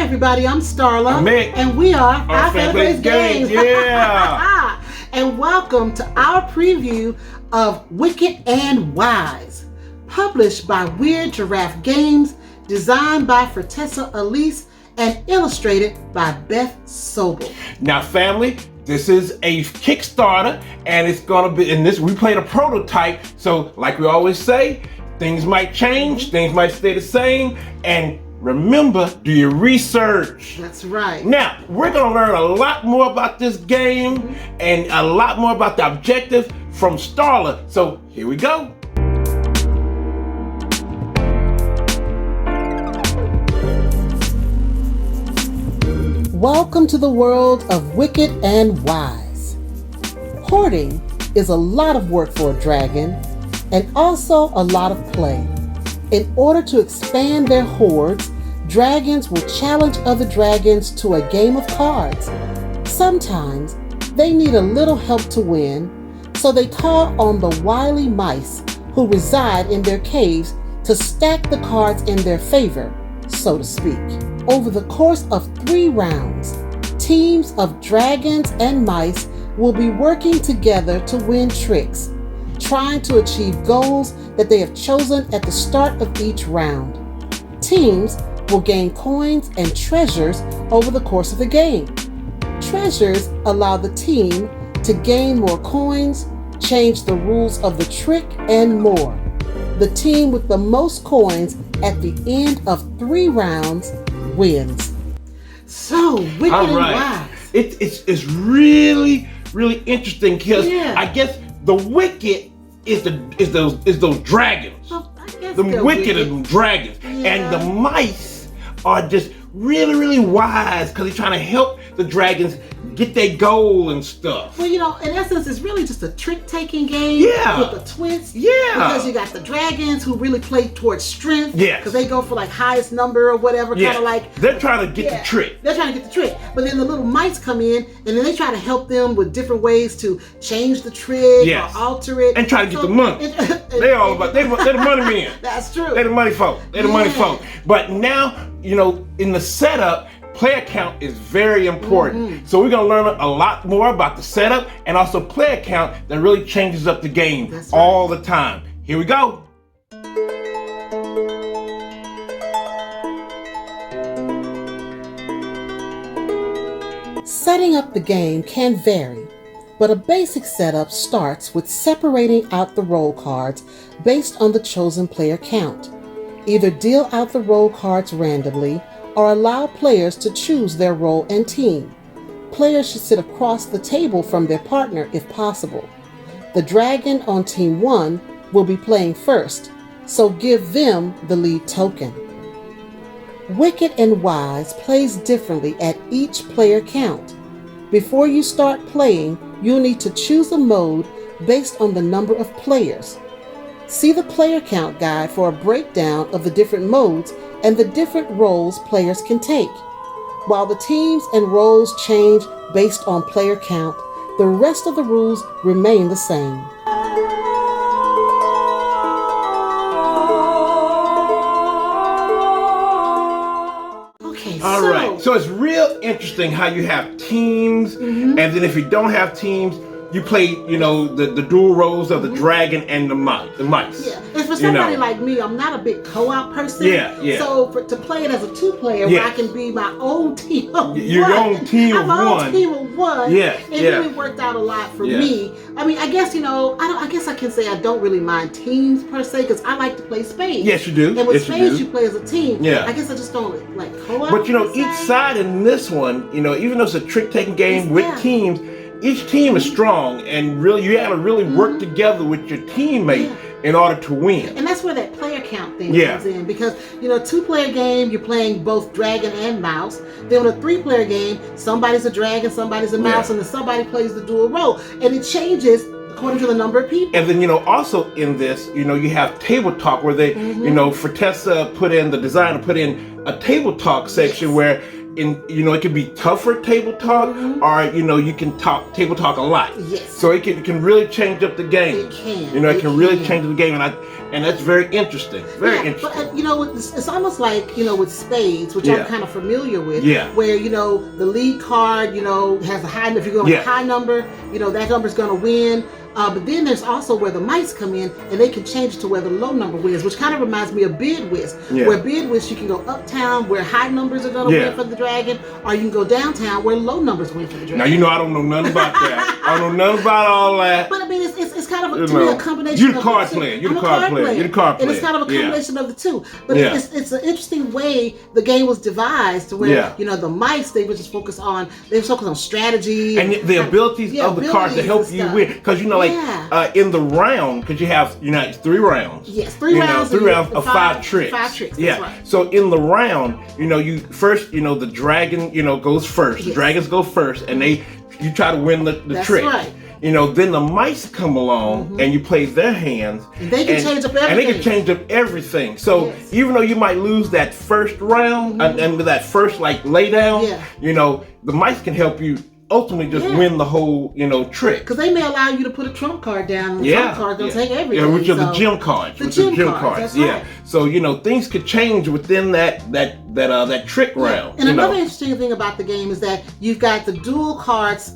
everybody, I'm Starla. I'm Mik. And we are Our Family Games. Yeah. And welcome to our preview of Wicked and Wise, published by Weird Giraffe Games, designed by Fertessa, Allyse, and illustrated by Beth, Sobel. Now, family, this is a Kickstarter, and it's gonna be in this. We played a prototype, so like we always say, things might change, things might stay the same, and remember, do your research. That's right. Now, we're gonna learn a lot more about this game and a lot more about the objectives from Starla. So here we go. Welcome to the world of Wicked and Wise. Hoarding is a lot of work for a dragon and also a lot of play. In order to expand their hoards, dragons will challenge other dragons to a game of cards. Sometimes they need a little help to win, so they call on the wily mice who reside in their caves to stack the cards in their favor, so to speak. Over the course of 3 rounds, teams of dragons and mice will be working together to win tricks, trying to achieve goals that they have chosen at the start of each round. Teams will gain coins and treasures over the course of the game. Treasures allow the team to gain more coins, change the rules of the trick, and more. The team with the most coins at the end of 3 rounds wins. So, Wicked and Wise. It's really interesting because I guess the wicked is those dragons. Well, I guess The they're wicked are dragons, and the mice are just really wise because they're trying to help the dragons get their goal and stuff. Well, in essence, it's really just a trick-taking game with a twist. Yeah. Because you got the dragons who really play towards strength. Yes. Because they go for like highest number or whatever, kind of like. They're trying to get the trick. They're trying to get the trick. But then the little mice come in and then they try to help them with different ways to change the trick or alter it. And try to get the money. They're the money men. That's true. They're the money folk. But now, in the setup, player count is very important. So we're gonna learn a lot more about the setup and also player count that really changes up the game all the time. Here we go. Setting up the game can vary, but a basic setup starts with separating out the role cards based on the chosen player count. Either deal out the role cards randomly or allow players to choose their role and team. Players should sit across the table from their partner if possible. The dragon on Team 1 will be playing first, so give them the lead token. Wicked and Wise plays differently at each player count. Before you start playing, you'll need to choose a mode based on the number of players. See the player count guide for a breakdown of the different modes and the different roles players can take. While the teams and roles change based on player count, the rest of the rules remain the same. All right. So it's real interesting how you have teams, and then if you don't have teams, you play, the dual roles of the dragon and the mice. Yeah, and for somebody like me, I'm not a big co-op person. Yeah. So to play it as a 2-player, where I can be my own team of Your one. own team of my one. own team of one. Yeah. It really worked out a lot for me. I mean, I guess I guess I can say I don't really mind teams per se because I like to play spades. Yes, you do. And with spades, you play as a team. Yeah. I guess I just don't like co-op. But each side in this one, even though it's a trick-taking game with teams, each team is strong, and really you have to really work together with your teammate in order to win. And that's where that player count thing comes in, because 2-player game, you're playing both dragon and mouse. Then with a 3-player game, somebody's a dragon, somebody's a mouse, and then somebody plays the dual role, and it changes according to the number of people. And then also in this, you have table talk where they, Fertessa the designer put in a table talk section where it can be tougher table talk, or you can talk table talk a lot. Yes. So it can really change up the game. It can. It can really change the game, and that's very interesting. Very interesting. But it's almost like with spades, which I'm kind of familiar with. Yeah. Where the lead card has a high. If you're going with a high number, that number's going to win. But then there's also where the mice come in, and they can change it to where the low number wins, which kind of reminds me of bid whist. Yeah. Where bid whist, you can go uptown where high numbers are going to win for the dragon, or you can go downtown where low numbers win for the dragon. Now I don't know nothing about that. I don't know nothing about all that. But I mean, it's kind of to me a combination. You're the card player. You're the card player. You're the card player. And it's kind of a combination of the two. But it's an interesting way the game was devised to where the mice they were just focused on strategy and the abilities of the cards to help you win. Because in the round, because you have it's 3 rounds. Yes, 3 rounds. 3 rounds of 5 tricks. 5 tricks. Yeah. That's right. So in the round, you first, the dragon, goes first. Yes. The dragons go first, and you try to win the trick. That's right. Then the mice come along and you play their hands. And they can change up everything. And they can change up everything. So even though you might lose that first round and with that first lay down, the mice can help you ultimately just win the whole, trick. Because they may allow you to put a trump card down, and the trump card will take everything. Yeah, which are the gem cards. The gem cards. That's right. So things could change within that trick round. And another interesting thing about the game is that you've got the dual cards,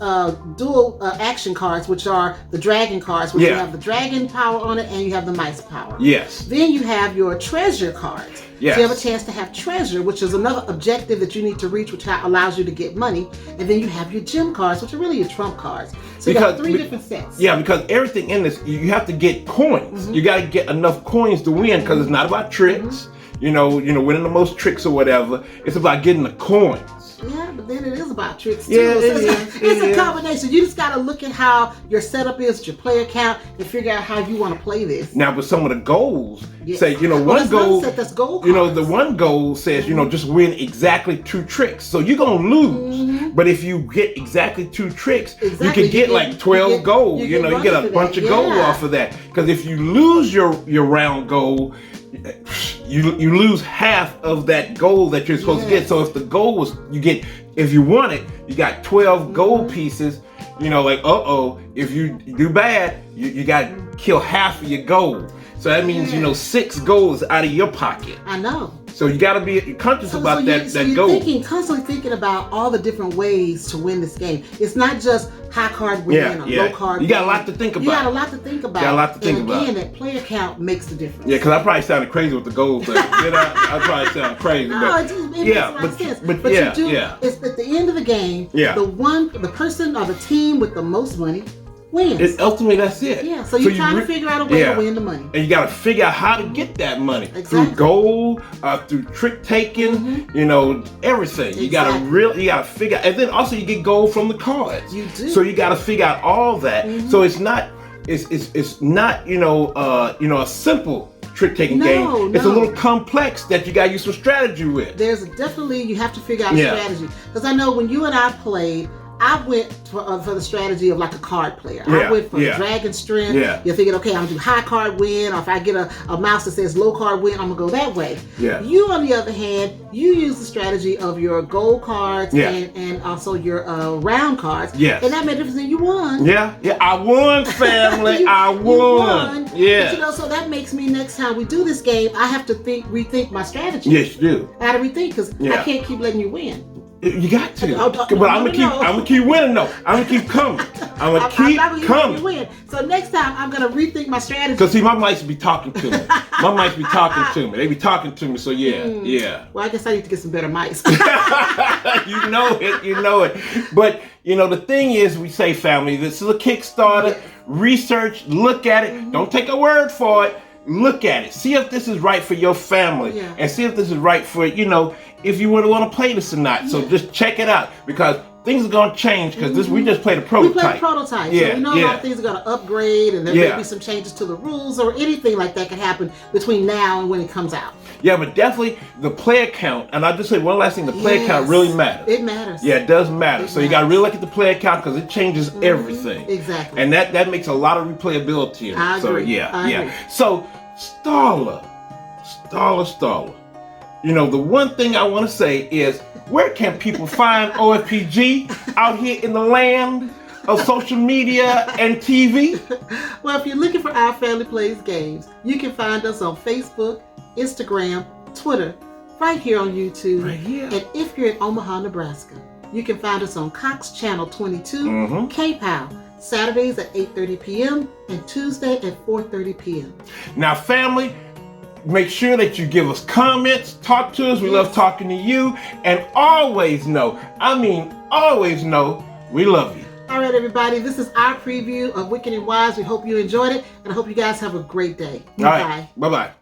dual action cards, which are the dragon cards, which you have the dragon power on it, and you have the mice power. Yes. Then you have your treasure cards. Yes. So you have a chance to have treasure, which is another objective that you need to reach, which allows you to get money. And then you have your gem cards, which are really your trump cards. So you got 3 different sets. Yeah, because everything in this, you have to get coins. You got to get enough coins to win, because it's not about tricks. Winning the most tricks or whatever. It's about getting the coins. Yeah, but then it is about tricks too. Yeah, It's a combination. You just got to look at how your setup is, your player count, and figure out how you want to play this. Now, but some of the goals say, one goal. That's goal cards. The one goal says, just win exactly 2 tricks. So you're gonna lose. But if you get exactly 2 tricks, you can get like 12 gold. You get a bunch of gold off of that. Because if you lose your round goal, you lose half of that gold that you're supposed to get. So if the goal was if you won it, you got 12 gold pieces. If you do bad, you got to kill half of your gold. So that means 6 gold is out of your pocket. I know. So you got to be conscious about that gold. Constantly thinking about all the different ways to win this game. It's not just high card win or low card. You got a lot to think about. You got a lot to think about. And again, that player count makes the difference. Yeah, because I probably sounded crazy with the gold thing. I probably sound crazy. No, it makes a lot of sense. But it's at the end of the game. Yeah. The person or the team with the most money wins. Ultimately, that's it. Yeah, so you're trying to figure out a way to win the money. And you got to figure out how to get that money. Exactly. Through gold, through trick taking, everything. Exactly. You got to figure, and then also you get gold from the cards. You do. So you got to figure out all that. So it's not a simple trick taking game. It's a little complex that you got to use some strategy with. There's definitely, you have to figure out a strategy. Because I know when you and I played, I went for the strategy of like a card player. I went for dragon strength. You're thinking, okay, I'm gonna do high card win, or if I get a mouse that says low card win, I'm gonna go that way. You, on the other hand, you use the strategy of your gold cards and also your round cards. And that made a difference, and you won. I won, family. I won. But, so that makes me, next time we do this game, I have to rethink my strategy. Yes, you do. I have to rethink, because I can't keep letting you win. You got to. But I'm gonna keep winning though. I'm gonna keep coming. I'm gonna keep coming. Win. So next time I'm gonna rethink my strategy. Because see, my mice be talking to me. My mice be talking to me. They be talking to me. So yeah. Well, I guess I need to get some better mice. You know it. But the thing is, we say, family, this is a Kickstarter. Research, look at it. Don't take a word for it. Look at it. See if this is right for your family, and see if this is right for if you want to play this or not. So just check it out, because things are going to change, because we just played a prototype. We played a prototype, so we know a lot of things are going to upgrade, and there may be some changes to the rules or anything like that can happen between now and when it comes out. Yeah, but definitely the player count, and I'll just say one last thing, the player count really matters. It matters. Yeah, it does matter. So you got to really look at the player count, because it changes everything. Exactly. And that makes a lot of replayability in it. I agree. So, So, Starla. the one thing I want to say is, where can people find OFPG out here in the land of social media and TV? Well, if you're looking for Our Family Plays Games, you can find us on Facebook, Instagram, Twitter, right here on YouTube. Right here. And if you're in Omaha, Nebraska, you can find us on Cox Channel 22, K-POW, Saturdays at 8:30 p.m. and Tuesday at 4:30 p.m. Now, family, make sure that you give us comments, talk to us. We love talking to you. And always know, always know, we love you. All right, everybody, this is our preview of Wicked and Wise. We hope you enjoyed it, and I hope you guys have a great day. All right. Bye-bye.